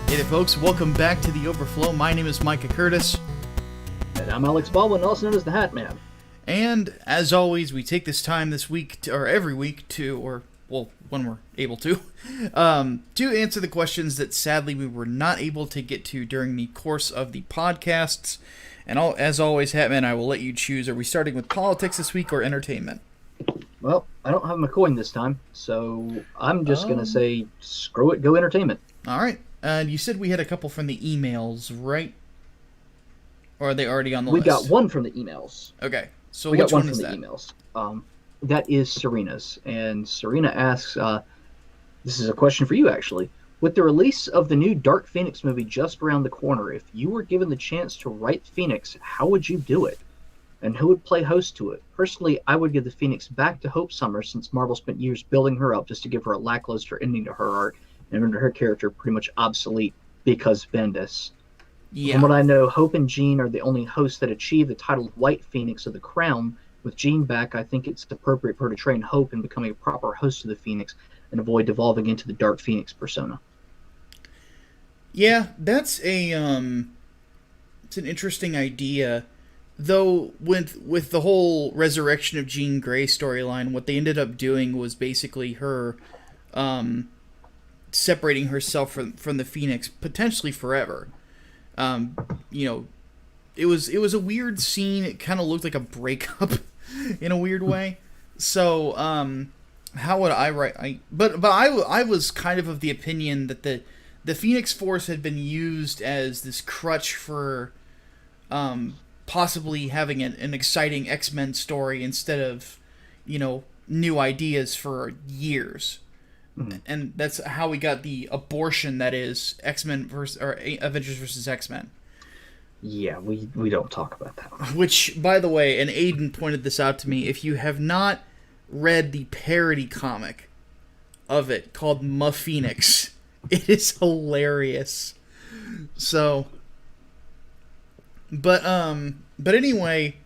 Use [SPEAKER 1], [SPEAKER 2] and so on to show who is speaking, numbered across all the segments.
[SPEAKER 1] Hey there, folks. Welcome back to the Overflow. My name is Micah Curtis.
[SPEAKER 2] And I'm Alex Baldwin, also known as the Hatman.
[SPEAKER 1] And, as always, we take this time this week, or every week, when we're able to answer the questions that sadly we were not able to get to during the course of the podcasts. And as always, Hatman, I will let you choose. Are we starting with politics this week or entertainment?
[SPEAKER 2] Well, I don't have my coin this time, so I'm just going to say, screw it, go entertainment.
[SPEAKER 1] All right. And you said we had a couple from the emails, right? Or are they already on the list?
[SPEAKER 2] We got one from the emails.
[SPEAKER 1] Okay. So
[SPEAKER 2] we
[SPEAKER 1] which
[SPEAKER 2] got one
[SPEAKER 1] one
[SPEAKER 2] from
[SPEAKER 1] is
[SPEAKER 2] the
[SPEAKER 1] that?
[SPEAKER 2] Emails. That is Serena's. And Serena asks, this is a question for you, actually. With the release of the new Dark Phoenix movie just around the corner, if you were given the chance to write Phoenix, how would you do it? And who would play host to it? Personally, I would give the Phoenix back to Hope Summers, since Marvel spent years building her up just to give her a lackluster ending to her arc and render her character pretty much obsolete because Bendis.
[SPEAKER 1] Yeah.
[SPEAKER 2] From what I know, Hope and Jean are the only hosts that achieve the title of White Phoenix of the Crown. With Jean back, I think it's appropriate for her to train Hope in becoming a proper host of the Phoenix and avoid devolving into the Dark Phoenix persona.
[SPEAKER 1] Yeah, that's it's an interesting idea. Though with the whole resurrection of Jean Grey storyline, what they ended up doing was basically her separating herself from the Phoenix potentially forever. It was a weird scene. It kind of looked like a breakup in a weird way. So how would I write? But I was kind of the opinion that the Phoenix Force had been used as this crutch for possibly having an exciting X-Men story instead of new ideas for years. Mm-hmm. And that's how we got the abortion that is X-Men Avengers versus X-Men.
[SPEAKER 2] Yeah, we don't talk about that.
[SPEAKER 1] Which, by the way, and Aiden pointed this out to me, if you have not read the parody comic of it called Ma Phoenix, it is hilarious. So, but anyway,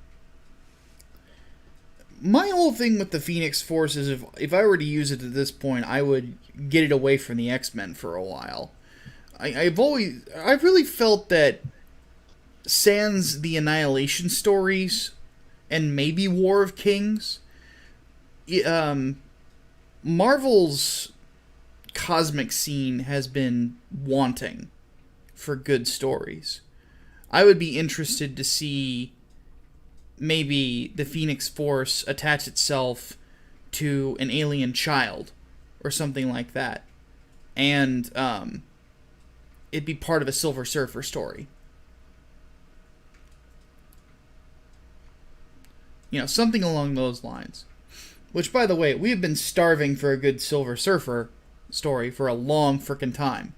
[SPEAKER 1] my whole thing with the Phoenix Force is if I were to use it at this point, I would get it away from the X-Men for a while. I've really felt that sans the Annihilation stories and maybe War of Kings, Marvel's cosmic scene has been wanting for good stories. I would be interested to see maybe the Phoenix Force attach itself to an alien child or something like that, and it'd be part of a Silver Surfer story. Something along those lines. Which, by the way, we have been starving for a good Silver Surfer story for a long frickin' time.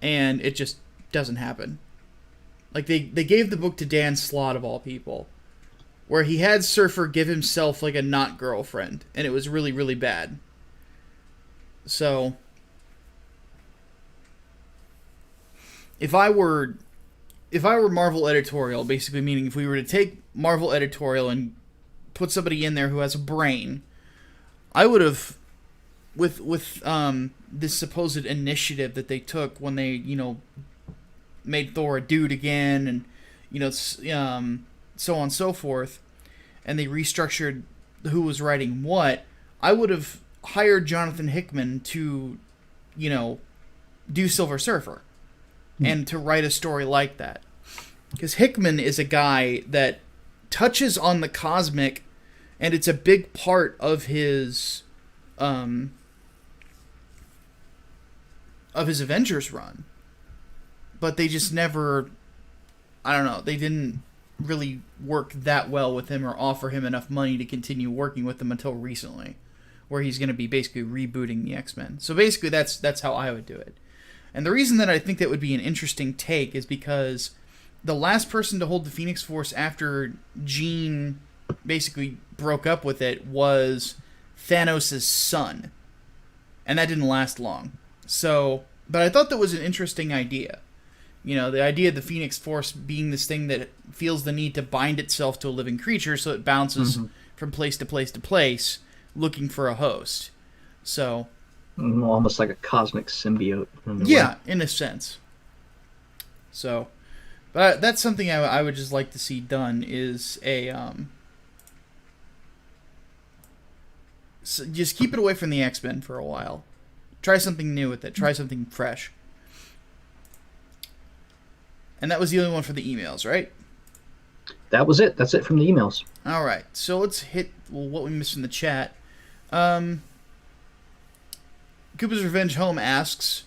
[SPEAKER 1] And it just doesn't happen. Like, they gave the book to Dan Slott, of all people, where he had Surfer give himself, like, a not girlfriend, and it was really, really bad. So, if I were Marvel editorial, basically meaning if we were to take Marvel editorial and put somebody in there who has a brain, I would have, with this supposed initiative that they took when they, made Thor a dude again, and, so on and so forth, and they restructured who was writing what, I would have hired Jonathan Hickman to, do Silver Surfer. And to write a story like that. Because Hickman is a guy that touches on the cosmic, and it's a big part of his Avengers run. But they just never, I don't know, they didn't really work that well with him or offer him enough money to continue working with them until recently, where he's going to be basically rebooting the X-Men. So basically that's how I would do it. And the reason that I think that would be an interesting take is because the last person to hold the Phoenix Force after Jean basically broke up with it was Thanos' son. And that didn't last long. So, but I thought that was an interesting idea. The idea of the Phoenix Force being this thing that feels the need to bind itself to a living creature so it bounces from place to place to place looking for a host. So,
[SPEAKER 2] Almost like a cosmic symbiote. In a
[SPEAKER 1] Yeah,
[SPEAKER 2] way.
[SPEAKER 1] in a sense. So, but that's something I would just like to see done is just keep it away from the X-Men for a while. Try something new with it. Try something fresh. And that was the only one for the emails, right?
[SPEAKER 2] That was it. That's it from the emails.
[SPEAKER 1] All right. So let's hit what we missed in the chat. Koopa's Revenge Home asks,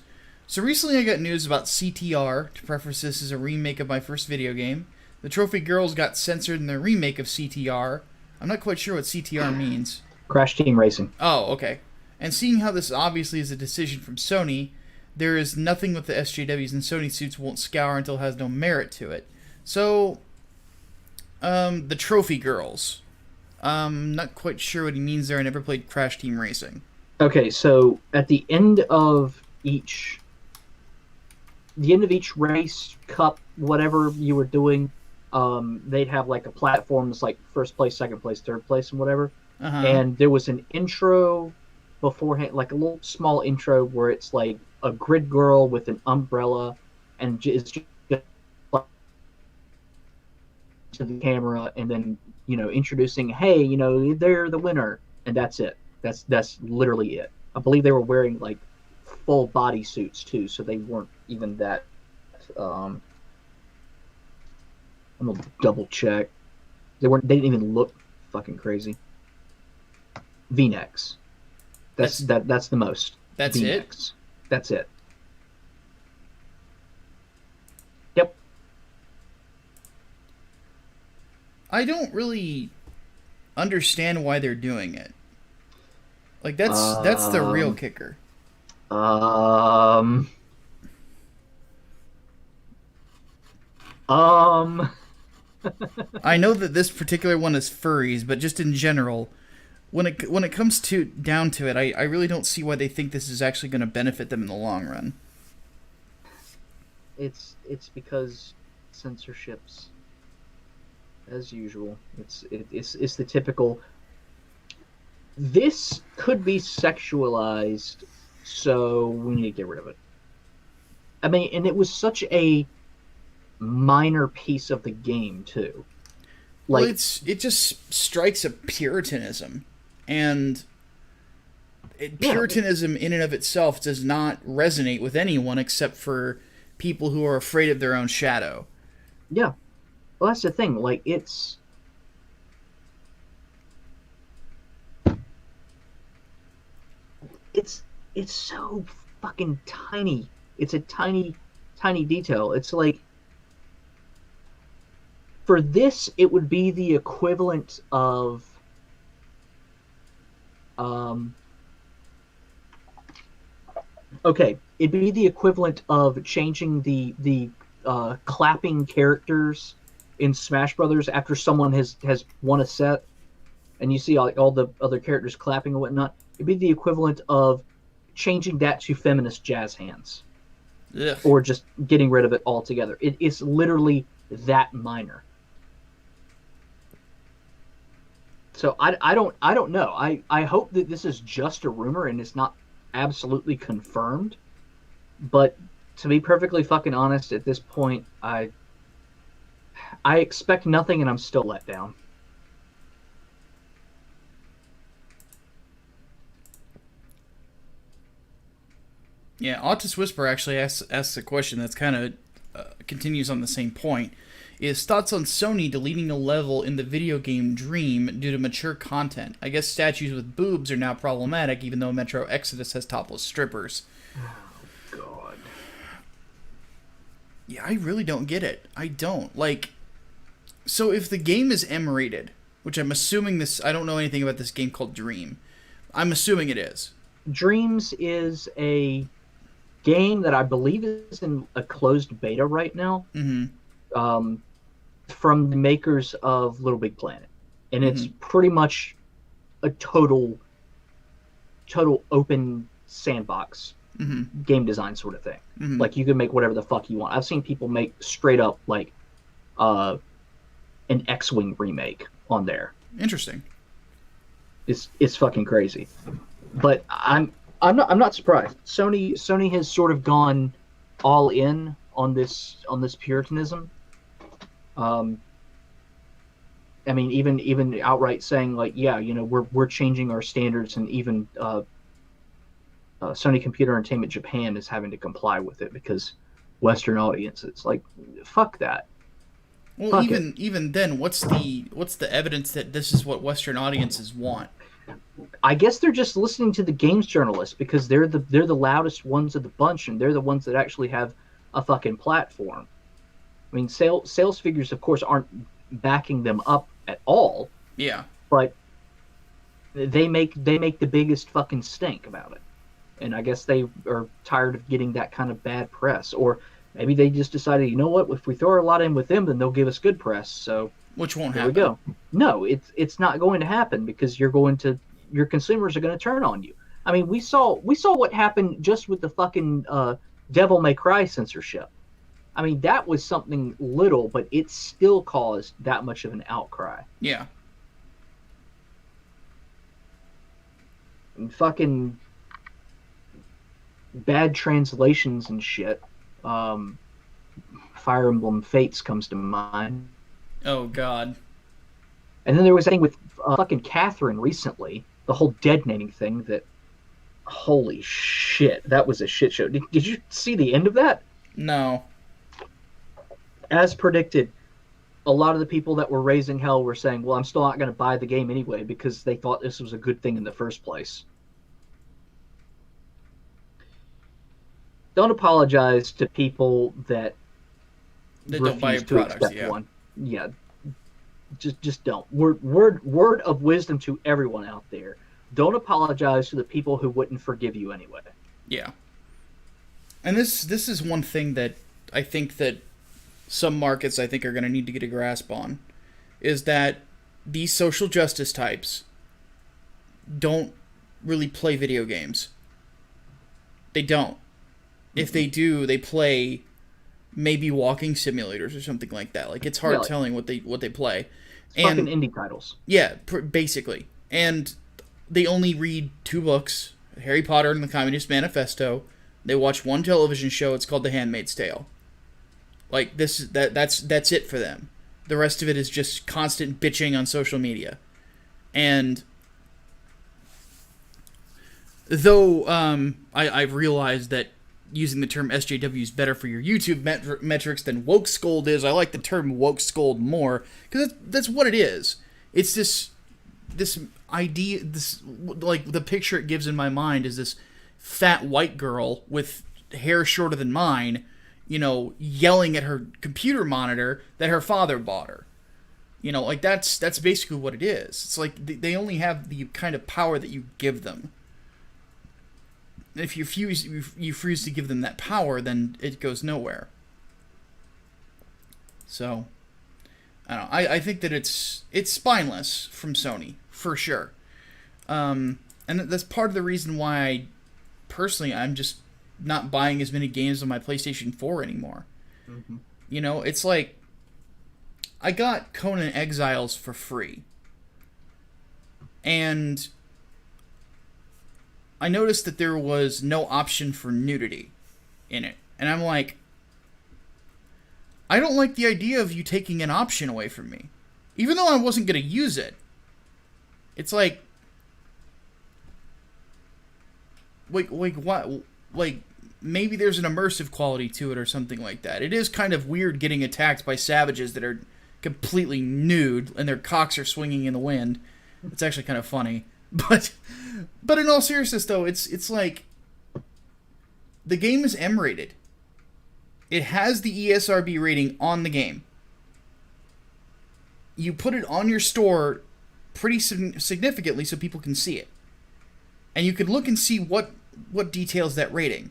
[SPEAKER 1] so recently I got news about CTR. To preface, this is a remake of my first video game. The Trophy Girls got censored in the remake of CTR. I'm not quite sure what CTR means.
[SPEAKER 2] Crash Team Racing.
[SPEAKER 1] Oh, okay. And seeing how this obviously is a decision from Sony, there is nothing with the SJWs and Sony suits won't scour until it has no merit to it. So, the Trophy Girls. Not quite sure what he means there. I never played Crash Team Racing.
[SPEAKER 2] Okay, so at the end of each race, cup, whatever you were doing, they'd have like a platform that's like first place, second place, third place, and whatever.
[SPEAKER 1] Uh-huh.
[SPEAKER 2] And there was an intro beforehand, like a little small intro where it's like a grid girl with an umbrella, and it's just like to the camera, and then introducing, hey, they're the winner, and that's it. That's literally it. I believe they were wearing like full body suits too, so they weren't even that. I'm gonna double check. They didn't even look fucking crazy. V-necks. That's the most.
[SPEAKER 1] That's
[SPEAKER 2] V-necks.
[SPEAKER 1] it?
[SPEAKER 2] That's it. Yep.
[SPEAKER 1] I don't really understand why they're doing it. Like, that's the real kicker.
[SPEAKER 2] I
[SPEAKER 1] know that this particular one is furries, but just in general, when it comes down to it, I really don't see why they think this is actually going to benefit them in the long run.
[SPEAKER 2] It's because censorships, as usual. It's the typical. This could be sexualized, so we need to get rid of it. I mean, and it was such a minor piece of the game too. Like,
[SPEAKER 1] Well, it just strikes a puritanism, and puritanism in and of itself does not resonate with anyone except for people who are afraid of their own shadow.
[SPEAKER 2] Yeah, well, that's the thing. Like, it's so fucking tiny. It's a tiny detail. It's like, for this, it would be the equivalent of okay, it'd be the equivalent of changing the clapping characters in Smash Brothers after someone has won a set, and you see all the other characters clapping and whatnot. It'd be the equivalent of changing that to feminist jazz hands.
[SPEAKER 1] Ugh.
[SPEAKER 2] Or just getting rid of it altogether. It is literally that minor. So I don't know. I hope that this is just a rumor and it's not absolutely confirmed. But to be perfectly fucking honest, at this point, I expect nothing and I'm still let down.
[SPEAKER 1] Yeah, Autis Whisper actually asks a question that's kind of continues on the same point. Is thoughts on Sony deleting a level in the video game Dream due to mature content? I guess statues with boobs are now problematic, even though Metro Exodus has topless strippers.
[SPEAKER 2] Oh, God.
[SPEAKER 1] Yeah, I really don't get it. I don't. Like, so if the game is M-rated, which I'm assuming this... I don't know anything about this game called Dream. I'm assuming it is.
[SPEAKER 2] Dreams is a game that I believe is in a closed beta right now.
[SPEAKER 1] Mm-hmm.
[SPEAKER 2] From the makers of Little Big Planet, and it's pretty much a total open sandbox game design sort of thing. Like, you can make whatever the fuck you want. I've seen people make straight up like an X-Wing remake on there.
[SPEAKER 1] Interesting.
[SPEAKER 2] It's fucking crazy. But I'm I'm not surprised. Sony has sort of gone all in on this puritanism. Um, I mean, even outright saying like, yeah, we're changing our standards, and even Sony Computer Entertainment Japan is having to comply with it because Western audiences like, fuck that,
[SPEAKER 1] Well,
[SPEAKER 2] fuck it.
[SPEAKER 1] even then, what's the evidence that this is what Western audiences want?
[SPEAKER 2] I guess they're just listening to the games journalists because they're the loudest ones of the bunch, and they're the ones that actually have a fucking platform. I mean, sales figures, of course, aren't backing them up at all,
[SPEAKER 1] Yeah.
[SPEAKER 2] but they make the biggest fucking stink about it. And I guess they are tired of getting that kind of bad press, or maybe they just decided, you know what, if we throw a lot in with them, then they'll give us good press. So
[SPEAKER 1] Which won't
[SPEAKER 2] here we
[SPEAKER 1] happen.
[SPEAKER 2] go. No, it's not going to happen because your consumers are going to turn on you. I mean, we saw what happened just with the fucking Devil May Cry censorship. I mean, that was something little, but it still caused that much of an outcry.
[SPEAKER 1] Yeah.
[SPEAKER 2] And fucking bad translations and shit. Um, Fire Emblem Fates comes to mind.
[SPEAKER 1] Oh God.
[SPEAKER 2] And then there was a thing with fucking Catherine recently, the whole dead naming thing. That holy shit, that was a shit show. Did you see the end of that?
[SPEAKER 1] No.
[SPEAKER 2] As predicted, a lot of the people that were raising hell were saying, "Well, I'm still not going to buy the game anyway," because they thought this was a good thing in the first place. Don't apologize to people that
[SPEAKER 1] They don't buy
[SPEAKER 2] refuse
[SPEAKER 1] your
[SPEAKER 2] to
[SPEAKER 1] products.
[SPEAKER 2] accept
[SPEAKER 1] Yeah.
[SPEAKER 2] one. Yeah, just don't. Word of wisdom to everyone out there. Don't apologize to the people who wouldn't forgive you anyway.
[SPEAKER 1] Yeah. And this is one thing that I think that some markets I think are going to need to get a grasp on, is that these social justice types don't really play video games. They don't. If they do, they play maybe walking simulators or something like that. Like, it's hard
[SPEAKER 2] Yeah,
[SPEAKER 1] telling what they play.
[SPEAKER 2] it's fucking
[SPEAKER 1] And
[SPEAKER 2] indie titles.
[SPEAKER 1] yeah, basically. And they only read 2 books, Harry Potter and the Communist Manifesto. They watch 1 television show. It's called The Handmaid's Tale. Like, that's it for them. The rest of it is just constant bitching on social media. And though I've realized that using the term SJW is better for your YouTube metrics than woke scold is, I like the term woke scold more, because that's what it is. It's this idea, this, like, the picture it gives in my mind is this fat white girl with hair shorter than mine, yelling at her computer monitor that her father bought her. Like, that's basically what it is. It's like they only have the kind of power that you give them. If you refuse to give them that power, then it goes nowhere. So, I don't know. I think that it's spineless from Sony, for sure. And that's part of the reason why I'm just not buying as many games on my PlayStation 4 anymore.
[SPEAKER 2] Mm-hmm.
[SPEAKER 1] It's like, I got Conan Exiles for free. And I noticed that there was no option for nudity in it. And I'm like, I don't like the idea of you taking an option away from me. Even though I wasn't going to use it. It's like, what? Like, maybe there's an immersive quality to it or something like that. It is kind of weird getting attacked by savages that are completely nude and their cocks are swinging in the wind. It's actually kind of funny. But in all seriousness, though, it's like, the game is M-rated. It has the ESRB rating on the game. You put it on your store pretty significantly so people can see it. And you can look and see what details that rating.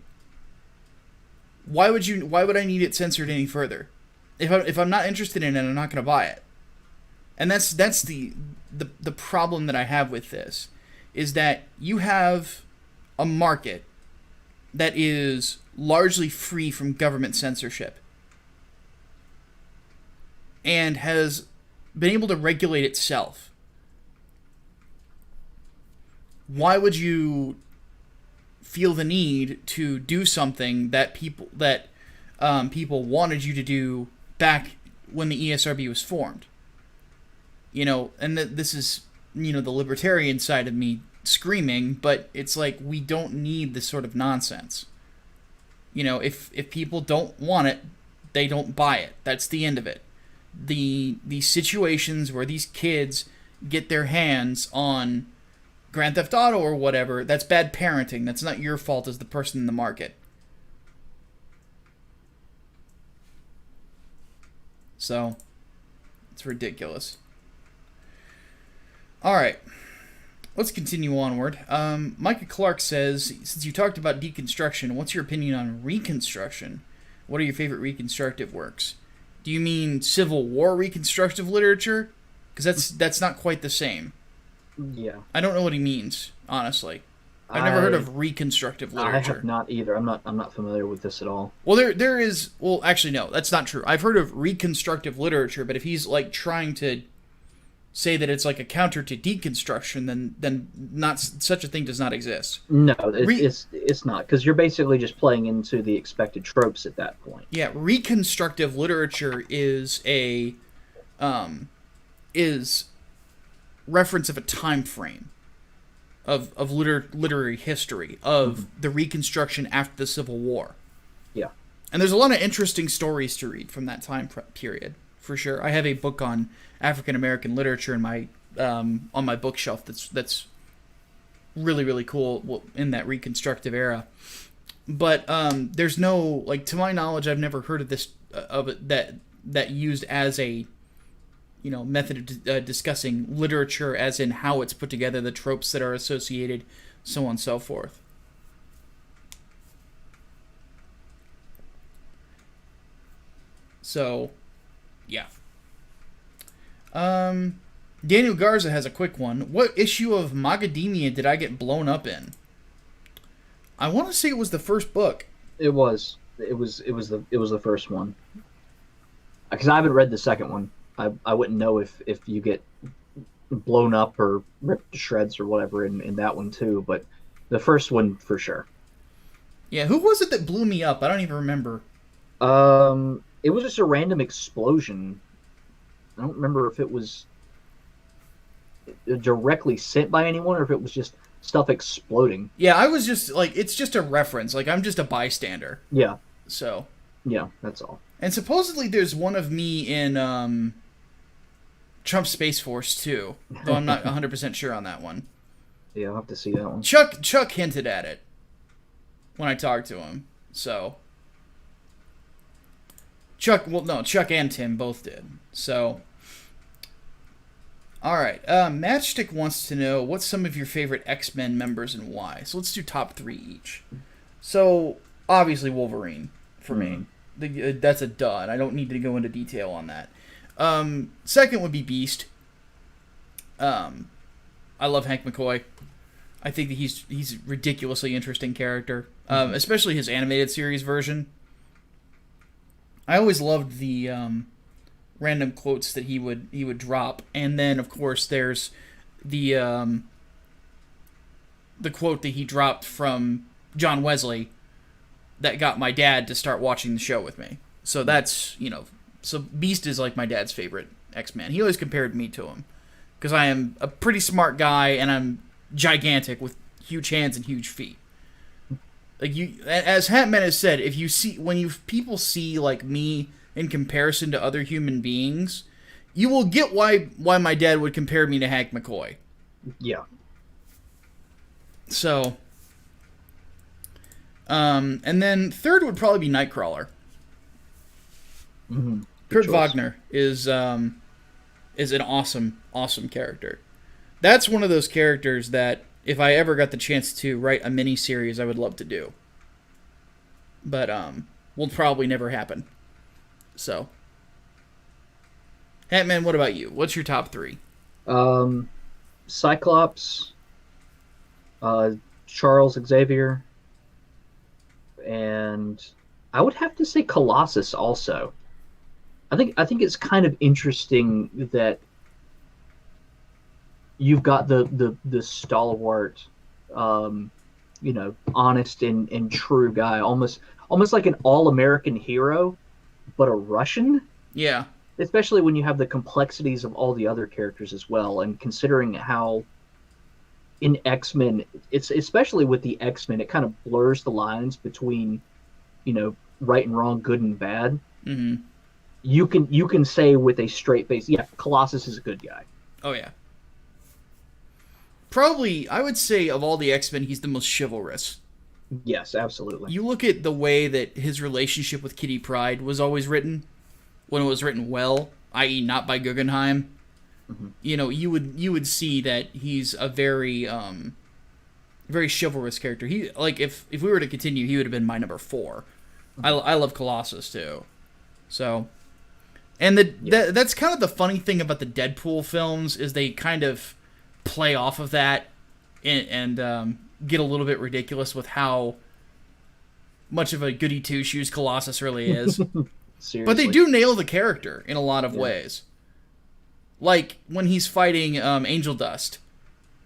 [SPEAKER 1] Why would I need it censored any further? If I'm not interested in it, I'm not going to buy it. And that's the problem that I have with this, is that you have a market that is largely free from government censorship and has been able to regulate itself. Why would you feel the need to do something that people wanted you to do back when the ESRB was formed. And this is, the libertarian side of me screaming, but it's like, we don't need this sort of nonsense. If people don't want it, they don't buy it. That's the end of it. The situations where these kids get their hands on Grand Theft Auto or whatever, that's bad parenting. That's not your fault as the person in the market. So, it's ridiculous. Alright. Let's continue onward. Micah Clark says, since you talked about deconstruction, what's your opinion on Reconstruction? What are your favorite reconstructive works? Do you mean Civil War reconstructive literature? Because that's not quite the same.
[SPEAKER 2] Yeah.
[SPEAKER 1] I don't know what he means, honestly. I've never heard of reconstructive literature.
[SPEAKER 2] I have not either. I'm not familiar with this at all.
[SPEAKER 1] Well, there is... Well, actually, no, that's not true. I've heard of reconstructive literature, but if he's, like, trying to say that it's like a counter to deconstruction, then not such a thing does not exist.
[SPEAKER 2] No, it's not, because you're basically just playing into the expected tropes at that point.
[SPEAKER 1] Yeah, reconstructive literature is reference of a time frame of literary history of the Reconstruction after the Civil War.
[SPEAKER 2] Yeah,
[SPEAKER 1] and there's a lot of interesting stories to read from that time period. For sure, I have a book on African American literature in my on my bookshelf that's really, really cool in that Reconstructive era. But there's no, like, to my knowledge, I've never heard of this that used as a method of discussing literature, as in how it's put together, the tropes that are associated, so on and so forth. So, yeah. Daniel Garza has a quick one. What issue of Macademia did I get blown up in? I want to say it was the first book.
[SPEAKER 2] It was the first one. Because I haven't read the second one. I wouldn't know if you get blown up or ripped to shreds or whatever in that one too, but the first one for sure.
[SPEAKER 1] Yeah, who was it that blew me up? I don't even remember.
[SPEAKER 2] It was just a random explosion. I don't remember if it was directly sent by anyone or if it was just stuff exploding.
[SPEAKER 1] Yeah, I was just like, it's just a reference. Like, I'm just a bystander.
[SPEAKER 2] Yeah.
[SPEAKER 1] So.
[SPEAKER 2] Yeah, that's all. And
[SPEAKER 1] supposedly there's one of me in Trump Space Force too, though I'm not 100% sure on that one.
[SPEAKER 2] Yeah, I'll have to see that one.
[SPEAKER 1] Chuck hinted at it when I talked to him. So. Chuck and Tim both did. So, all right. Matchstick wants to know what's some of your favorite X-Men members and why. So let's do top 3 each. So obviously Wolverine for me. That's a dud. I don't need to go into detail on that. Second would be Beast. I love Hank McCoy. I think that he's a ridiculously interesting character, especially his animated series version. I always loved the random quotes that he would drop, and then of course there's the quote that he dropped from John Wesley that got my dad to start watching the show with me. So that's so Beast is like my dad's favorite X-Man. He always compared me to him because I am a pretty smart guy and I'm gigantic with huge hands and huge feet. Like as Hatman has said, when people see like me in comparison to other human beings, you will get why my dad would compare me to Hank McCoy.
[SPEAKER 2] Yeah.
[SPEAKER 1] So, and then third would probably be Nightcrawler.
[SPEAKER 2] Mm-hmm.
[SPEAKER 1] Kurt Wagner is an awesome character. That's one of those characters that if I ever got the chance to write a mini-series, I would love to do. But will probably never happen. So, Hatman, what about you? What's your top 3?
[SPEAKER 2] Cyclops, Charles Xavier, and I would have to say Colossus also. I think it's kind of interesting that you've got the stalwart honest and true guy, almost like an all-American hero, but a Russian.
[SPEAKER 1] Yeah.
[SPEAKER 2] Especially when you have the complexities of all the other characters as well, and considering how in X-Men, it's especially with the X-Men, it kind of blurs the lines between, right and wrong, good and bad.
[SPEAKER 1] Mm-hmm.
[SPEAKER 2] You can say with a straight face, yeah, Colossus is a good guy.
[SPEAKER 1] Oh yeah. Probably, I would say of all the X-Men, he's the most chivalrous.
[SPEAKER 2] Yes, absolutely.
[SPEAKER 1] You look at the way that his relationship with Kitty Pryde was always written, when it was written well, i.e. not by Guggenheim, mm-hmm. You would see that he's a very very chivalrous character. He, like, if we were to continue, he would have been my number 4. Mm-hmm. I love Colossus too. So, and that's kind of the funny thing about the Deadpool films, is they kind of play off of that and get a little bit ridiculous with how much of a goody two shoes Colossus really is. But they do nail the character in a lot of ways. Like when he's fighting Angel Dust,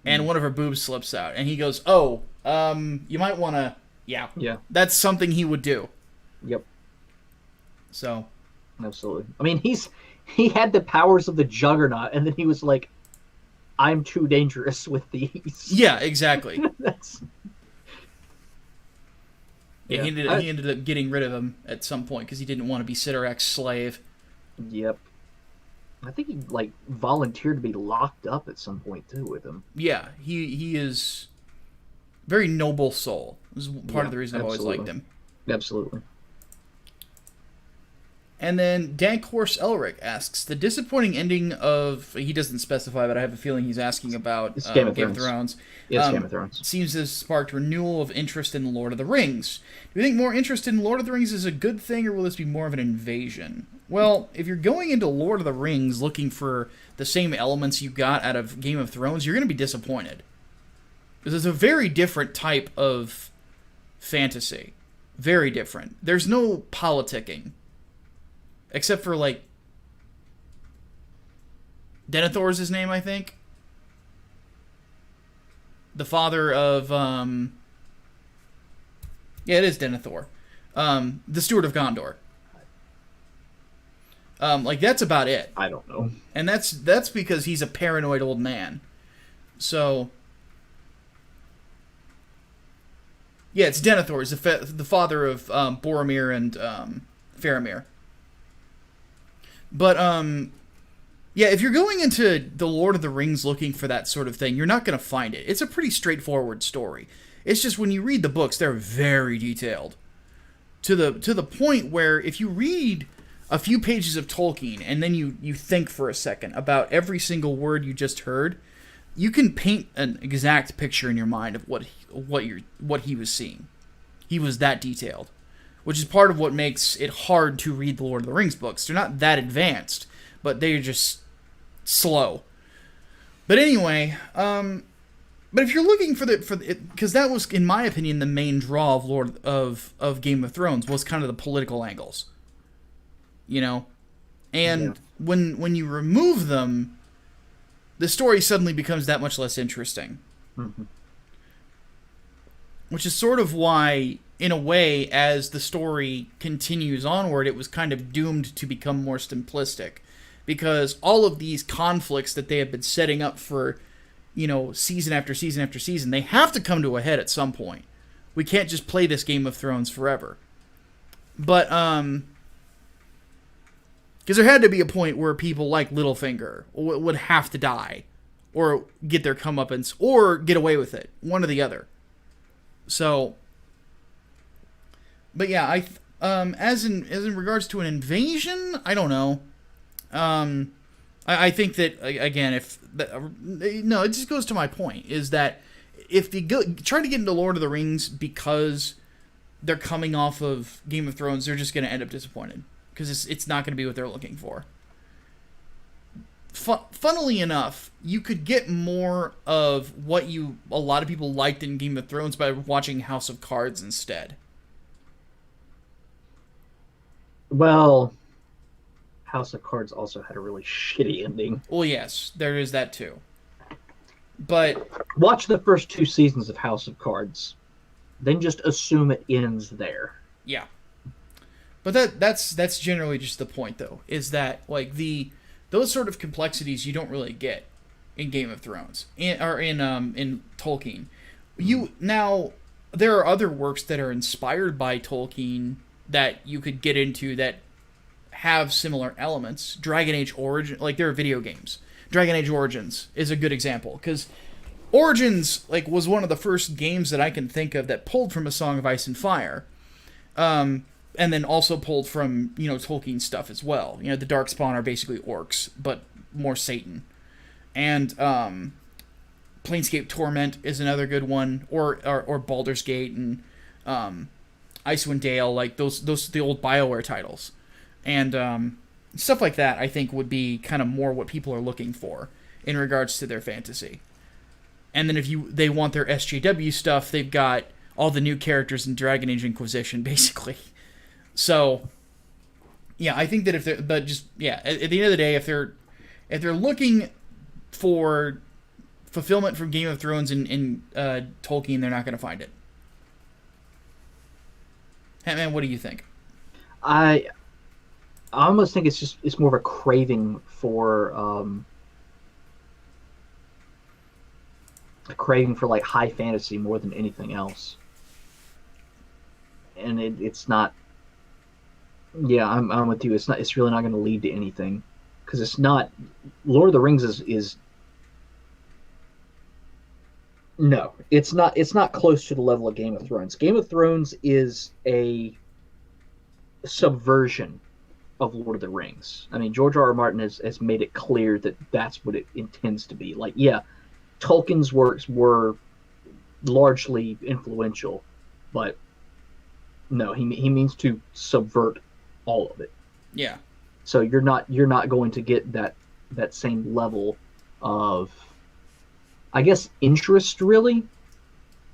[SPEAKER 1] and one of her boobs slips out, and he goes, "Oh, you might want to." Yeah. That's something he would do.
[SPEAKER 2] Yep.
[SPEAKER 1] So.
[SPEAKER 2] Absolutely. I mean, he had the powers of the Juggernaut, and then he was like, "I'm too dangerous with these."
[SPEAKER 1] Yeah, exactly.
[SPEAKER 2] That's.
[SPEAKER 1] Yeah, he ended up getting rid of him at some point because he didn't want to be Sidorak's slave.
[SPEAKER 2] Yep. I think he volunteered to be locked up at some point too with him.
[SPEAKER 1] Yeah, he is very noble soul. This is part of the reason I've always liked him.
[SPEAKER 2] Absolutely.
[SPEAKER 1] And then Dank Horse Elric asks, the disappointing ending of... He doesn't specify, but I have a feeling he's asking about
[SPEAKER 2] Game of Thrones. Yes, Game of Thrones.
[SPEAKER 1] Seems to have sparked renewal of interest in Lord of the Rings. Do you think more interest in Lord of the Rings is a good thing, or will this be more of an invasion? Well, if you're going into Lord of the Rings looking for the same elements you got out of Game of Thrones, you're going to be disappointed. Because it's a very different type of fantasy. Very different. There's no politicking. Except for, Denethor's his name, I think. The father of, Yeah, it is Denethor. The Steward of Gondor. That's about it.
[SPEAKER 2] I don't know.
[SPEAKER 1] And that's because he's a paranoid old man. So... Yeah, it's Denethor. He's the father of Boromir and Faramir. But, yeah, if you're going into the Lord of the Rings looking for that sort of thing, you're not going to find it. It's a pretty straightforward story. It's just when you read the books, they're very detailed. To the point where if you read a few pages of Tolkien and then you think for a second about every single word you just heard, you can paint an exact picture in your mind of what he was seeing. He was that detailed. Which is part of what makes it hard to read the Lord of the Rings books. They're not that advanced, but they're just slow. But anyway, but if you're looking for because that was, in my opinion, the main draw of Game of Thrones was kind of the political angles, and when you remove them, the story suddenly becomes that much less interesting. Mm-hmm. Which is sort of why, in a way, as the story continues onward, it was kind of doomed to become more simplistic. Because all of these conflicts that they have been setting up for, season after season after season, they have to come to a head at some point. We can't just play this Game of Thrones forever. But, because there had to be a point where people like Littlefinger would have to die. Or get their comeuppance, or get away with it. One or the other. So, but yeah, as in regards to an invasion, I don't know. I think that, again, it just goes to my point, is that if they try to get into Lord of the Rings because they're coming off of Game of Thrones, they're just going to end up disappointed because it's not going to be what they're looking for. Funnily enough, you could get more of what a lot of people liked in Game of Thrones by watching House of Cards instead.
[SPEAKER 2] Well, House of Cards also had a really shitty ending.
[SPEAKER 1] Well, yes, there is that too. But
[SPEAKER 2] watch the first 2 seasons of House of Cards. then just assume it ends there.
[SPEAKER 1] Yeah. But that's generally just the point, though, is that like those sort of complexities you don't really get in Game of Thrones or in Tolkien. Now there are other works that are inspired by Tolkien that you could get into that have similar elements. Dragon Age Origin, like there are video games. Dragon Age Origins is a good example because Origins like was one of the first games that I can think of that pulled from A Song of Ice and Fire. And then also pulled from, Tolkien stuff as well. The Darkspawn are basically orcs, but more Satan. And Planescape Torment is another good one, or Baldur's Gate and Icewind Dale, like those the old BioWare titles. And stuff like that, I think, would be kind of more what people are looking for in regards to their fantasy. And then if they want their SJW stuff, they've got all the new characters in Dragon Age Inquisition, basically. So, yeah, I think that at the end of the day, if they're looking for fulfillment from Game of Thrones in Tolkien, they're not going to find it. Hatman, what do you think?
[SPEAKER 2] I almost think it's more of a craving for like high fantasy more than anything else, and it's not. Yeah, I'm with you. It's really not going to lead to anything because it's not. Lord of the Rings is no, it's not. It's not close to the level of Game of Thrones. Game of Thrones is a subversion of Lord of the Rings. I mean, George R. R. Martin has made it clear that that's what it intends to be. Like, yeah, Tolkien's works were largely influential, but no, he means to subvert all of it.
[SPEAKER 1] Yeah.
[SPEAKER 2] So you're not going to get that same level of, I guess, interest really,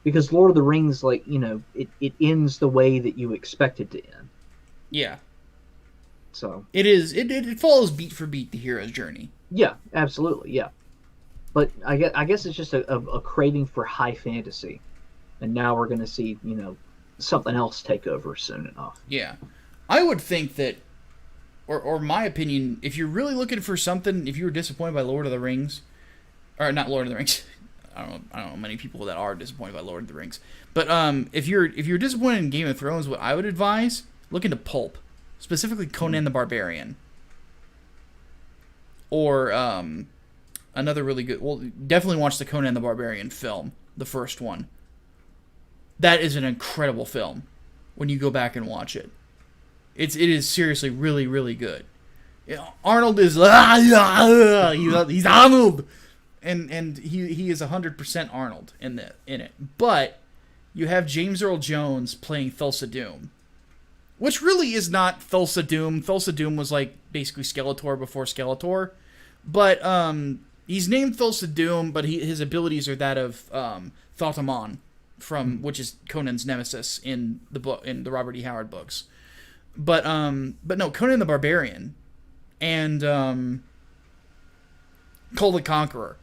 [SPEAKER 2] because Lord of the Rings, like, it ends the way that you expect it to end.
[SPEAKER 1] Yeah.
[SPEAKER 2] So
[SPEAKER 1] it follows beat for beat the hero's journey.
[SPEAKER 2] Yeah, absolutely, yeah. But I guess it's just a craving for high fantasy, and now we're going to see something else take over soon enough.
[SPEAKER 1] Yeah. I would think that, or my opinion, if you're really looking for something, if you were disappointed by Lord of the Rings, or not Lord of the Rings, I don't know many people that are disappointed by Lord of the Rings, but if you're disappointed in Game of Thrones, what I would advise, look into pulp, specifically Conan the Barbarian, or another really good. Well, definitely watch the Conan the Barbarian film, the first one. That is an incredible film when you go back and watch it. It is seriously really, really good. Arnold is he's Arnold, and he is 100% Arnold in it. But you have James Earl Jones playing Thulsa Doom, which really is not Thulsa Doom. Thulsa Doom was like basically Skeletor before Skeletor, but he's named Thulsa Doom, but his abilities are that of Thotamon which is Conan's nemesis in the Robert E. Howard books. But no, Conan the Barbarian and Cole the Conqueror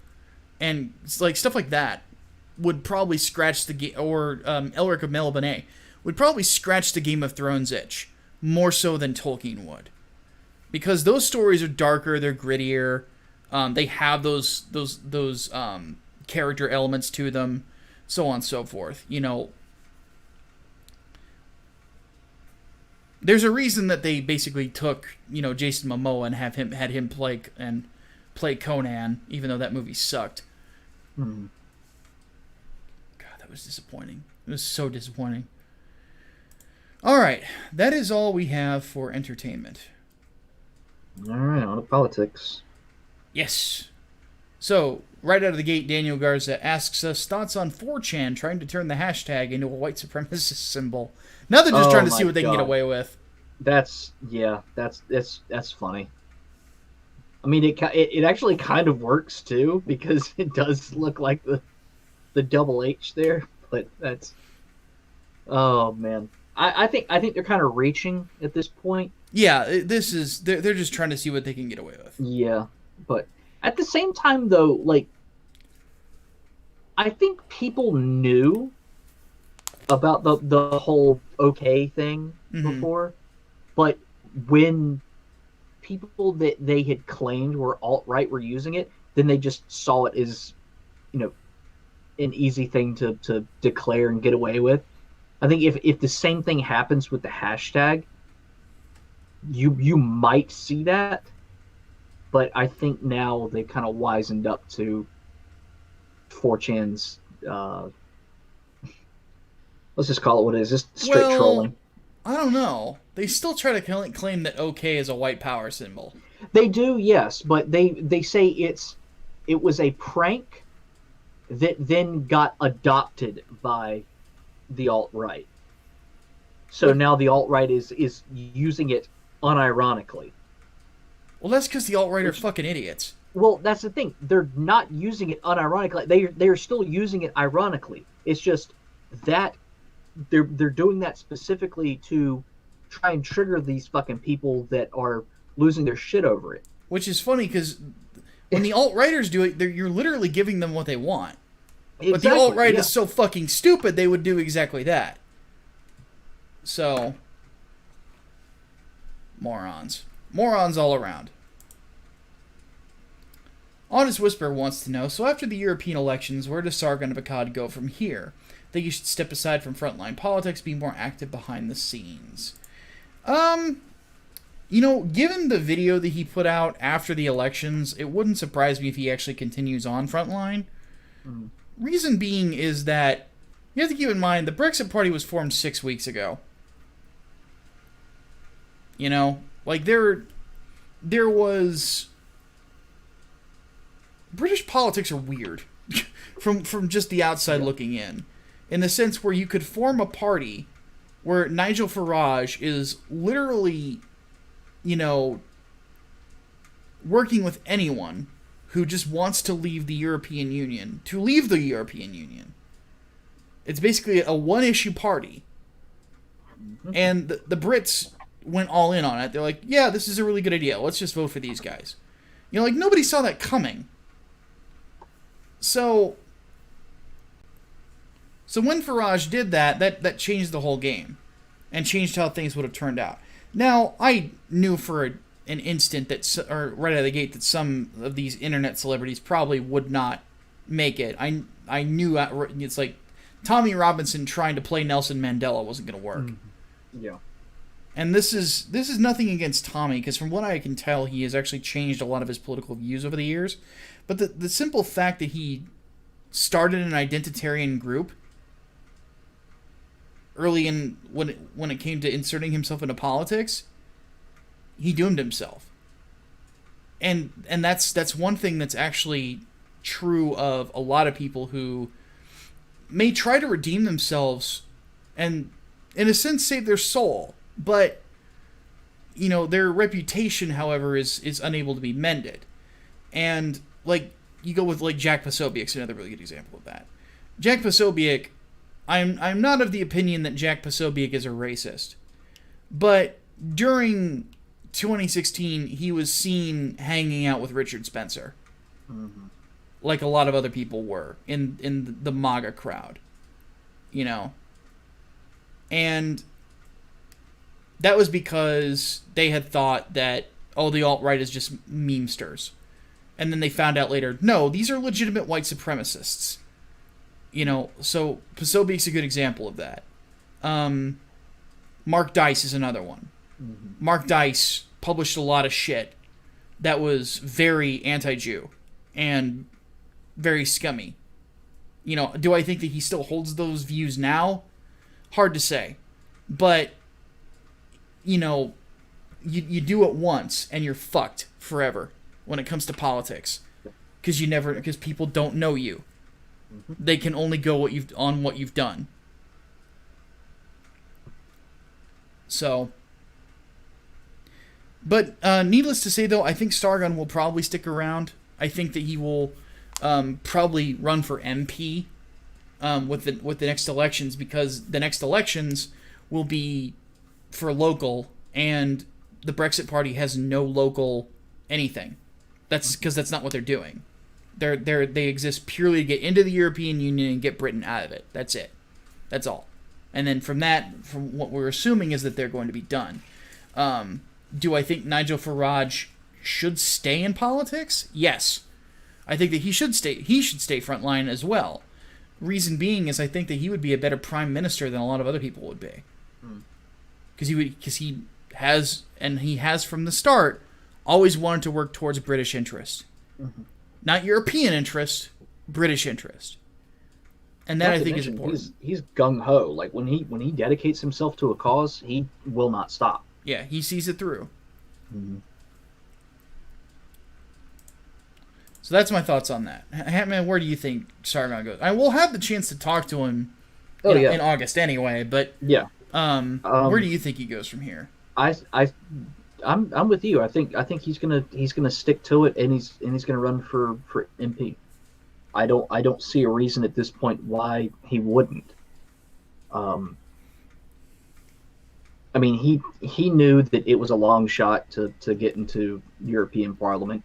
[SPEAKER 1] and like stuff like that would probably scratch or Elric of Melbourne would probably scratch the Game of Thrones itch more so than Tolkien would, because those stories are darker, they're grittier, they have those character elements to them, so on and so forth. There's a reason that they basically took, Jason Momoa and had him play Conan, even though that movie sucked.
[SPEAKER 2] Hmm.
[SPEAKER 1] God, that was disappointing. It was so disappointing. All right, that is all we have for entertainment.
[SPEAKER 2] All right, on to politics.
[SPEAKER 1] Yes. So, right out of the gate, Daniel Garza asks us thoughts on 4chan trying to turn the hashtag into a white supremacist symbol. Now they're just trying to see what they can get away with.
[SPEAKER 2] That's funny. I mean, it actually kind of works too, because it does look like the double H there, but that's, oh man, I think they're kind of reaching at this point.
[SPEAKER 1] Yeah, they're just trying to see what they can get away with.
[SPEAKER 2] Yeah, but at the same time though, like, I think people knew about the whole okay thing
[SPEAKER 1] Mm-hmm.
[SPEAKER 2] before, but when people that they had claimed were alt-right were using it, then they just saw it as, you know, an easy thing to declare and get away with. I think if the same thing happens with the hashtag, you might see that, but I think now they've kind of wisened up to 4chan's let's just call it what it is, just straight
[SPEAKER 1] Well,
[SPEAKER 2] trolling.
[SPEAKER 1] I don't know. They still try to claim that OK is a white power symbol.
[SPEAKER 2] They do, yes, but they say it was a prank that then got adopted by the alt right. So
[SPEAKER 1] What?
[SPEAKER 2] now the alt right is using it unironically.
[SPEAKER 1] Well, that's because the alt-right are
[SPEAKER 2] Which,
[SPEAKER 1] fucking idiots.
[SPEAKER 2] well, that's the thing. They're not using it unironically. They're still using it ironically. It's just that they're doing that specifically to try and trigger these fucking people that are losing their shit over it.
[SPEAKER 1] Which is funny because when the alt-righters do it, you're literally giving them what they want. But the
[SPEAKER 2] Exactly.
[SPEAKER 1] alt-right
[SPEAKER 2] Yeah.
[SPEAKER 1] is so fucking stupid, they would do exactly that. So, morons. Morons all around. Honest Whisper wants to know, so after the European elections, where does Sargon of Akkad go from here? Think you should step aside from frontline politics, be more active behind the scenes. You know, given the video that he put out after the elections, it wouldn't surprise me if he actually continues on frontline.
[SPEAKER 2] Mm.
[SPEAKER 1] Reason being is that you have to keep in mind the Brexit Party was formed 6 weeks ago. You know, like there was British politics are weird from just the outside looking in the sense where you could form a party where Nigel Faraj is literally, you know, working with anyone who just wants to leave the European Union to leave the European Union. It's basically a one-issue party. And the Brits went all in on it. They're like, yeah, this is a really good idea. Let's just vote for these guys. You know, like, nobody saw that coming. So when Faraj did that changed the whole game. And changed how things would have turned out. Now, I knew for an instant that, or right out of the gate, that some of these internet celebrities probably would not make it. I knew it's like Tommy Robinson trying to play Nelson Mandela wasn't going to work.
[SPEAKER 2] Yeah.
[SPEAKER 1] And this is nothing against Tommy, because from what I can tell, he has actually changed a lot of his political views over the years. But the simple fact that he started an identitarian group early in when it came to inserting himself into politics, he doomed himself. And that's one thing that's actually true of a lot of people who may try to redeem themselves and in a sense save their soul, but you know, their reputation, however, is unable to be mended. And like you go with like Jack Posobiec's another really good example of that. Jack Posobiec, I'm not of the opinion that Jack Posobiec is a racist, but during 2016 he was seen hanging out with Richard Spencer, like a lot of other people were in the MAGA crowd, you know, and that was because they had thought that, oh, the alt-right is just memesters. And then they found out later, no, these are legitimate white supremacists. You know, so Posobiec's a good example of that. Mark Dice is another one. Mm-hmm. Mark Dice published a lot of shit that was very anti-Jew and very scummy. You know, do I think that he still holds those views now? Hard to say. But you know, you do it once and you're fucked forever when it comes to politics, because people don't know you. Mm-hmm. They can only go what you've done. So, but needless to say, though, I think Sargon will probably stick around. I think that he will probably run for MP with the next elections, because the next elections will be for local, and the Brexit Party has no local anything. That's because that's not what they're doing. They exist purely to get into the European Union and get Britain out of it. That's it. That's all. And then from what we're assuming is that they're going to be done. Do I think Nigel Faraj should stay in politics? Yes. I think that he should stay frontline as well. Reason being is I think that he would be a better prime minister than a lot of other people would be. Because he has from the start always wanted to work towards British interest. Not European interest, British interest. And that I think is important.
[SPEAKER 2] He's gung ho. Like when he dedicates himself to a cause, he will not stop.
[SPEAKER 1] Yeah, he sees it through. So that's my thoughts on that. Hatman, where do you think Sargon goes? I will have the chance to talk to him in August anyway, but where do you think he goes from here?
[SPEAKER 2] I'm with you. I think he's gonna stick to it, and he's gonna run for MP. I don't see a reason at this point why he wouldn't. I mean, he knew that it was a long shot to get into European Parliament.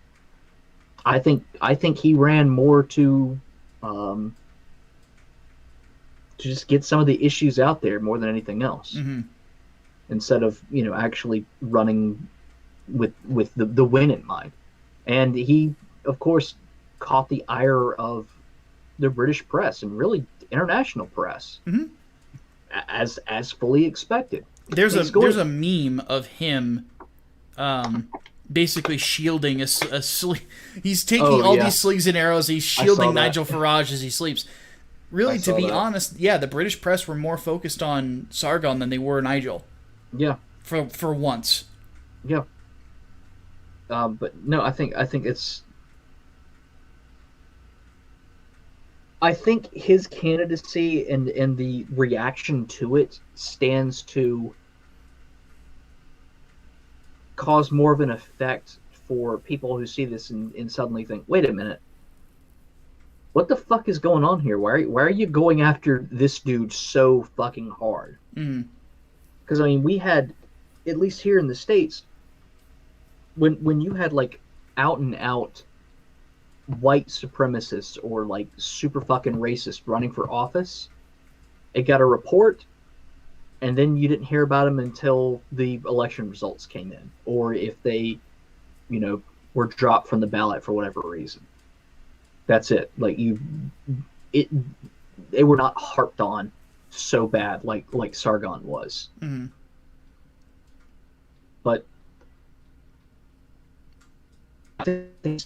[SPEAKER 2] I think he ran more to just get some of the issues out there more than anything else, instead of actually running with the win in mind. And he, of course, caught the ire of the British press and really international press, as fully expected.
[SPEAKER 1] There's a meme of him, basically shielding a sleeve. He's taking all these slings and arrows. He's shielding Nigel Faraj as he sleeps. Really, to be honest, the British press were more focused on Sargon than they were Nigel.
[SPEAKER 2] Yeah.
[SPEAKER 1] For once.
[SPEAKER 2] Yeah. But no, I think it's. I think his candidacy and the reaction to it stands to cause more of an effect for people who see this and suddenly think, wait a minute, what the fuck is going on here? Why are you going after this dude so fucking hard? Because I mean, we had, at least here in the States, when you had like out and out white supremacists or like super fucking racist running for office, it got a report, and then you didn't hear about them until the election results came in, or if they, were dropped from the ballot for whatever reason. That's it. Like they were not harped on so bad like Sargon was. But I think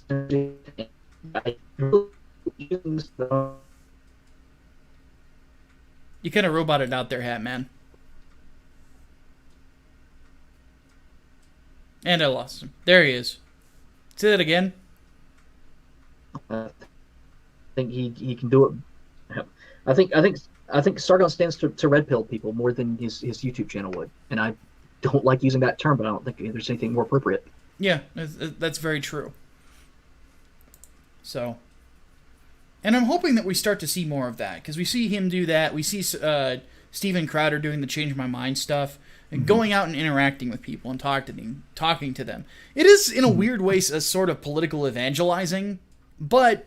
[SPEAKER 1] you kind of roboted out there, Hatman. And I lost him. There he is. Say that again.
[SPEAKER 2] I think he can do it. I think Sargon stands to red pill people more than his YouTube channel would, and I don't like using that term, but I don't think there's anything more appropriate. Yeah,
[SPEAKER 1] that's very true. So, and I'm hoping that we start to see more of that, because we see him do that. We see Steven Crowder doing the change my mind stuff and going out and interacting with people and talking to them. It is, in a weird way, a sort of political evangelizing, but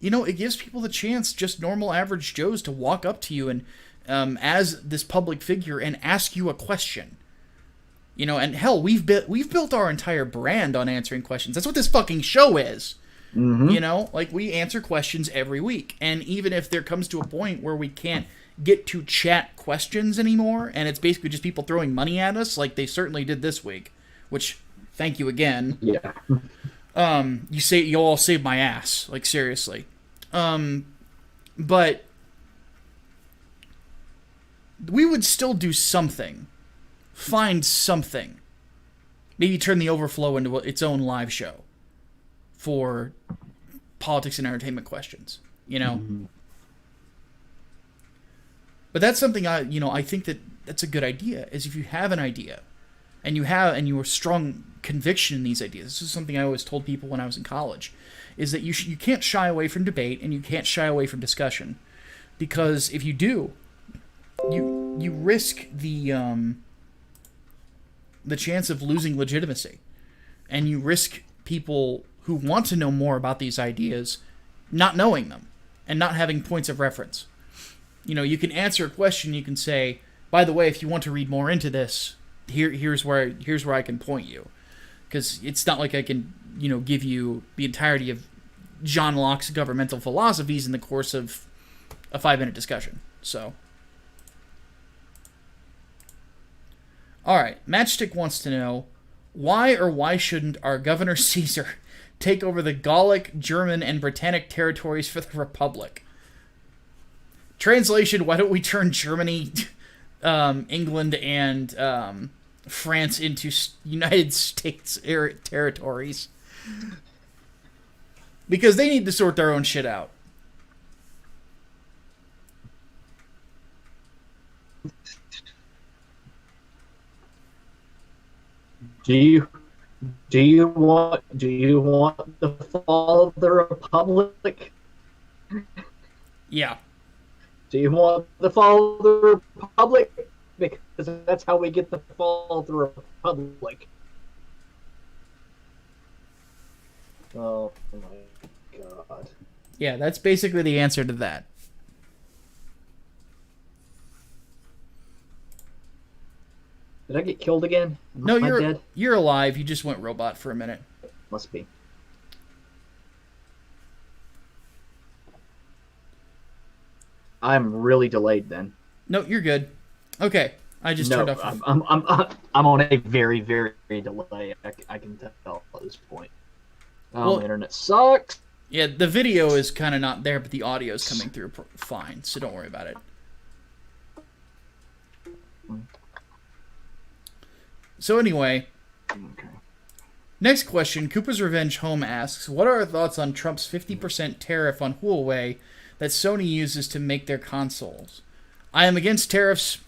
[SPEAKER 1] it gives people the chance, just normal average Joes, to walk up to you and as this public figure and ask you a question. And hell, we've built our entire brand on answering questions. That's what this fucking show is. We answer questions every week. And even if there comes to a point where we can't get to chat questions anymore, and it's basically just people throwing money at us, like they certainly did this week, which, thank you again.
[SPEAKER 2] Yeah.
[SPEAKER 1] You all saved my ass, like seriously. But we would still do something. Find something. Maybe turn the Overflow into its own live show for politics and entertainment questions, But that's something I think that's a good idea, is if you have an idea and you have strong conviction in these ideas. This is something I always told people when I was in college, is that you can't shy away from debate and you can't shy away from discussion, because if you do, you risk the chance of losing legitimacy, and you risk people who want to know more about these ideas not knowing them and not having points of reference. You can answer a question. You can say, by the way, if you want to read more into this, here's where I can point you, because it's not like I can give you the entirety of John Locke's governmental philosophies in the course of a 5-minute discussion. So, all right, Matchstick wants to know, why or why shouldn't our Governor Caesar take over the Gallic, German, and Britannic territories for the Republic? Translation, why don't we turn Germany, England, and France into United States territories? Because they need to sort their own shit out.
[SPEAKER 2] Do you want the fall of the Republic?
[SPEAKER 1] Yeah.
[SPEAKER 2] Do you want the fall of the Republic? Because that's how we get the fall of the Republic. Oh my god.
[SPEAKER 1] Yeah, that's basically the answer to that.
[SPEAKER 2] Did I get killed again?
[SPEAKER 1] No,
[SPEAKER 2] Am I dead?
[SPEAKER 1] you're alive. You just went robot for a minute.
[SPEAKER 2] Must be. I'm really delayed then.
[SPEAKER 1] No, you're good. Okay, I just turned off.
[SPEAKER 2] I'm on a very, very delay. I can tell at this point.
[SPEAKER 1] Well,
[SPEAKER 2] my internet sucks.
[SPEAKER 1] Yeah, the video is kind of not there, but the audio is coming through fine, so don't worry about it. So anyway,
[SPEAKER 2] Okay.
[SPEAKER 1] Next question, Koopa's Revenge Home asks, what are our thoughts on Trump's 50% tariff on Huawei that Sony uses to make their consoles? I am against tariffs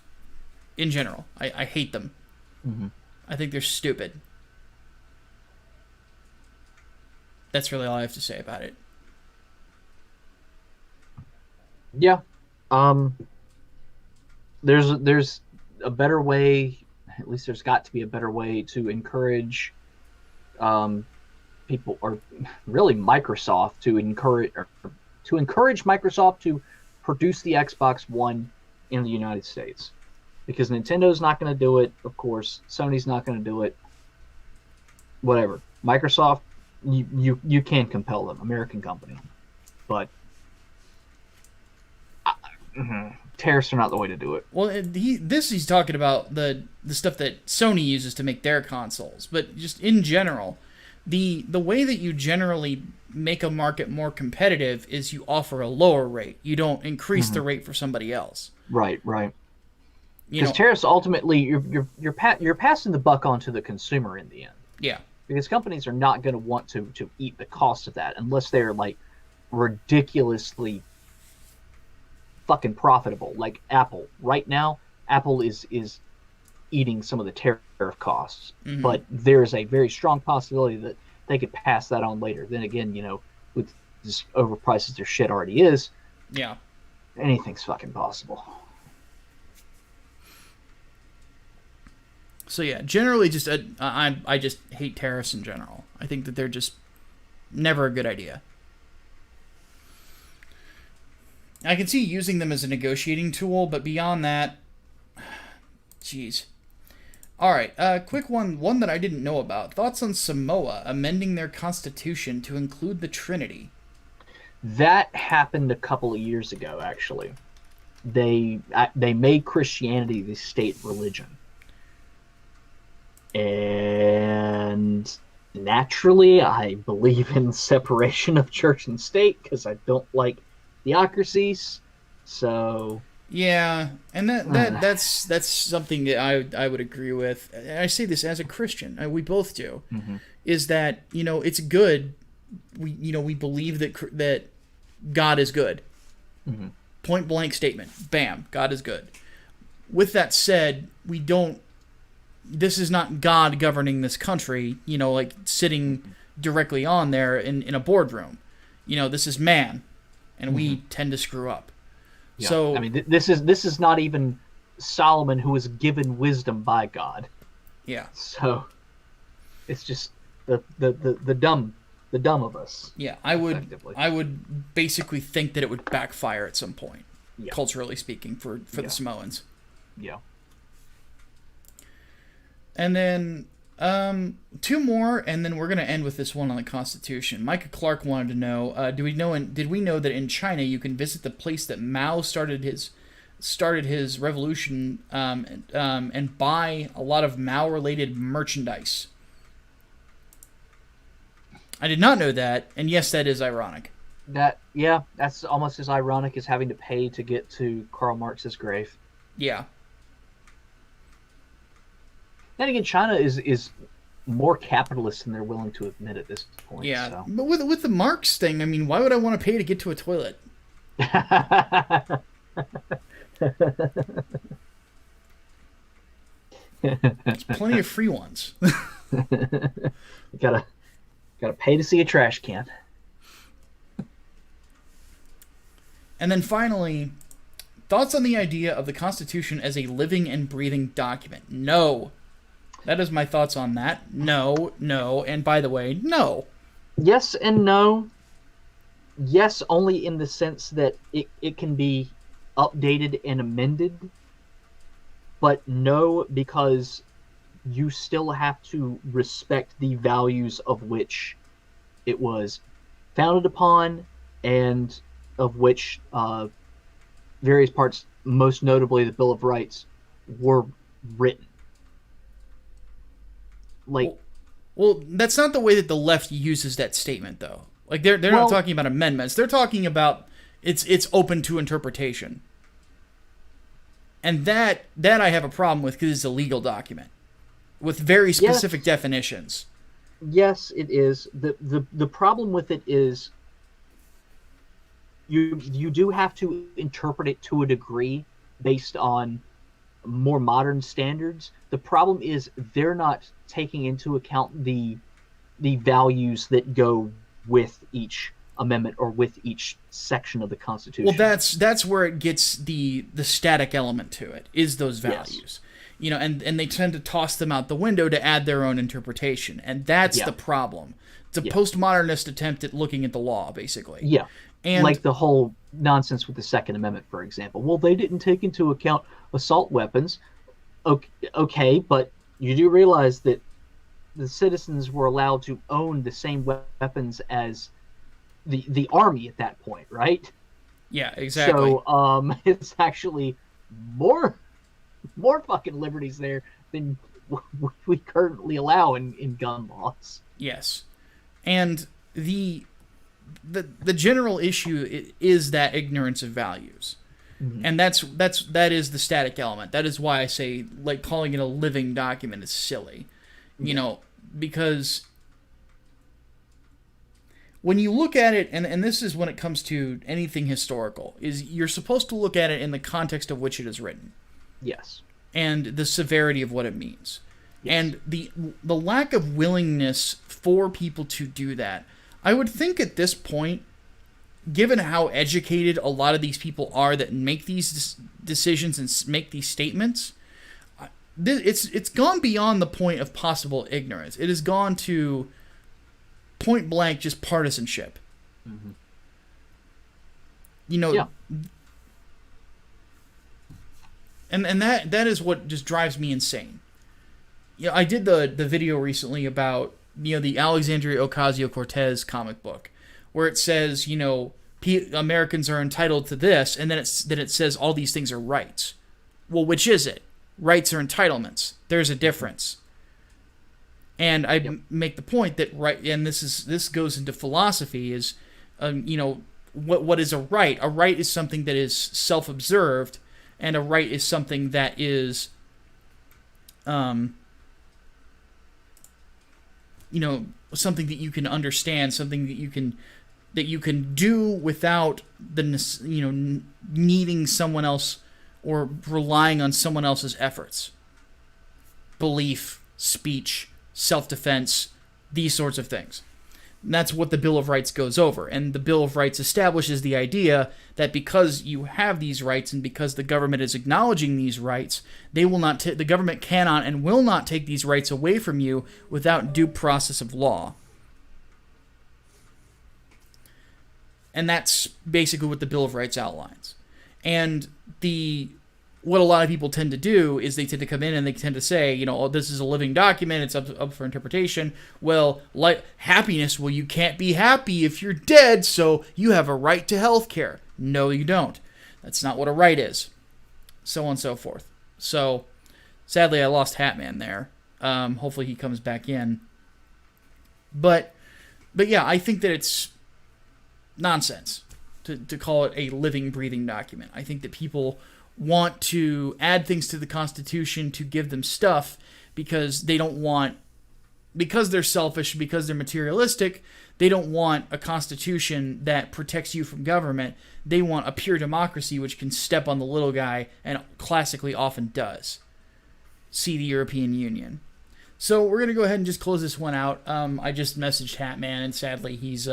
[SPEAKER 1] in general. I hate them.
[SPEAKER 2] Mm-hmm.
[SPEAKER 1] I think they're stupid. That's really all I have to say about it.
[SPEAKER 2] Yeah. There's a better way, at least there's got to be a better way to encourage people, or really Microsoft, to encourage Microsoft to produce the Xbox One in the United States. Because Nintendo's not going to do it, of course. Sony's not going to do it. Whatever. Microsoft, you can compel them, American company. But tariffs are not the way to do it.
[SPEAKER 1] Well, he's talking about the stuff that Sony uses to make their consoles, but just in general, the way that you generally make a market more competitive is you offer a lower rate. You don't increase the rate for somebody else.
[SPEAKER 2] Right. Because tariffs ultimately, you're passing the buck on to the consumer in the end.
[SPEAKER 1] Yeah.
[SPEAKER 2] Because companies are not going to want to eat the cost of that unless they're like ridiculously fucking profitable. Like Apple right now, Apple is eating some of the tariff costs, but there's a very strong possibility that they could pass that on later. Then again, with as overpriced as their shit already is,
[SPEAKER 1] yeah,
[SPEAKER 2] anything's fucking possible.
[SPEAKER 1] So yeah, generally, just I just hate tariffs in general. I think that they're just never a good idea. I can see using them as a negotiating tool, but beyond that, jeez. All right, quick one that I didn't know about. Thoughts on Samoa amending their constitution to include the Trinity?
[SPEAKER 2] That happened a couple of years ago, actually. They made Christianity the state religion. And naturally, I believe in separation of church and state because I don't like theocracies. So
[SPEAKER 1] yeah, and that's something that I would agree with. And I say this as a Christian. We both do. Is that it's good. We believe that God is good. Point blank statement. Bam. God is good. With that said, we don't. This is not God governing this country, like sitting directly on there in a boardroom. This is man, and we tend to screw up. Yeah. So
[SPEAKER 2] I mean, this is not even Solomon, who was given wisdom by God.
[SPEAKER 1] Yeah.
[SPEAKER 2] So it's just the dumb of us.
[SPEAKER 1] Yeah, I would basically think that it would backfire at some point.
[SPEAKER 2] Yeah.
[SPEAKER 1] culturally speaking, for the Samoans.
[SPEAKER 2] Yeah.
[SPEAKER 1] And then two more, and then we're going to end with this one on the Constitution. Micah Clark wanted to know, did we know that in China you can visit the place that Mao started his revolution and buy a lot of Mao-related merchandise? I did not know that, and yes, that is ironic.
[SPEAKER 2] That's almost as ironic as having to pay to get to Karl Marx's grave.
[SPEAKER 1] Yeah.
[SPEAKER 2] Then again, China is more capitalist than they're willing to admit at this point.
[SPEAKER 1] Yeah,
[SPEAKER 2] so.
[SPEAKER 1] But with the Marx thing, I mean, why would I want to pay to get to a toilet? There's plenty of free ones.
[SPEAKER 2] gotta pay to see a trash can.
[SPEAKER 1] And then finally, thoughts on the idea of the Constitution as a living and breathing document? No. That is my thoughts on that. No, and by the way, no.
[SPEAKER 2] Yes and no. Yes, only in the sense that it can be updated and amended. But no, because you still have to respect the values of which it was founded upon and of which various parts, most notably the Bill of Rights, were written.
[SPEAKER 1] Well, that's not the way that the left uses that statement, though. Like they're not talking about amendments. They're talking about it's open to interpretation, and that I have a problem with because it's a legal document with very specific definitions.
[SPEAKER 2] Yes, it is. The problem with it is you do have to interpret it to a degree based on more modern standards. The problem is they're not taking into account the values that go with each amendment or with each section of the Constitution.
[SPEAKER 1] Well, that's where it gets the static element to it, is those values. Yes. You know, and they tend to toss them out the window to add their own interpretation, and that's the problem. It's a postmodernist attempt at looking at the law, basically. Yeah. And
[SPEAKER 2] like the whole nonsense with the Second Amendment, for example. Well, they didn't take into account assault weapons. Okay, but you do realize that the citizens were allowed to own the same weapons as the army at that point, right?
[SPEAKER 1] Yeah, exactly.
[SPEAKER 2] So it's actually more fucking liberties there than we currently allow in gun laws.
[SPEAKER 1] Yes, and the general issue is that ignorance of values. Mm-hmm. And that is the static element. That is why I say, like, calling it a living document is silly. You know, because when you look at it, and this is when it comes to anything historical, is you're supposed to look at it in the context of which it is written.
[SPEAKER 2] Yes.
[SPEAKER 1] And the severity of what it means. Yes. And the lack of willingness for people to do that. I would think at this point, given how educated a lot of these people are that make these decisions and make these statements, it's gone beyond the point of possible ignorance. It has gone to point blank just partisanship. Mm-hmm. You know, and that is what just drives me insane. You know, I did the video recently about, you know, the Alexandria Ocasio-Cortez comic book, where it says, you know, Americans are entitled to this, and then it says all these things are rights. Well, which is it? Rights or entitlements? There's a difference. And I make the point that and this goes into philosophy, is, you know, what is a right? A right is something that is self-observed, and a right is something that is, you know, something that you can understand, something that you can do without needing someone else or relying on someone else's efforts. Belief, speech, self-defense, these sorts of things. And that's what the Bill of Rights goes over. And the Bill of Rights establishes the idea that because you have these rights and because the government is acknowledging these rights, they will not the government cannot and will not take these rights away from you without due process of law. And that's basically what the Bill of Rights outlines. And what a lot of people tend to do is they tend to come in and they tend to say, oh, this is a living document, it's up for interpretation. Well, like happiness, well, you can't be happy if you're dead, so you have a right to health care. No, you don't. That's not what a right is. So on and so forth. So, sadly, I lost Hatman there. Hopefully he comes back in. But yeah, I think that it's nonsense to call it a living, breathing document. I think that people want to add things to the Constitution to give them stuff because because they're selfish, because they're materialistic, they don't want a Constitution that protects you from government. They want a pure democracy which can step on the little guy, and classically often does. See the European Union. So we're going to go ahead and just close this one out. I just messaged Hatman, and sadly his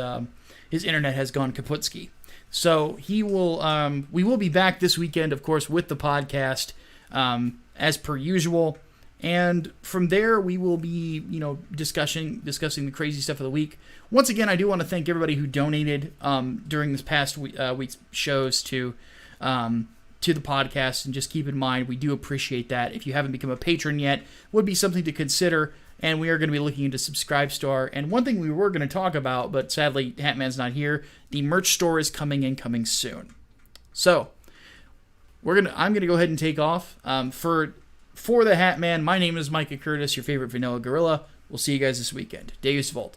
[SPEAKER 1] internet has gone kaputski. So we will be back this weekend, of course, with the podcast as per usual. And from there, we will be, discussing the crazy stuff of the week. Once again, I do want to thank everybody who donated during this past week's shows to the podcast. And just keep in mind, we do appreciate that. If you haven't become a patron yet, would be something to consider. And we are going to be looking into Subscribe-Star. And one thing we were going to talk about, but sadly Hatman's not here, the merch store is coming soon. So I'm gonna go ahead and take off. For the Hatman, my name is Micah Curtis, your favorite vanilla gorilla. We'll see you guys this weekend. Deus Volt.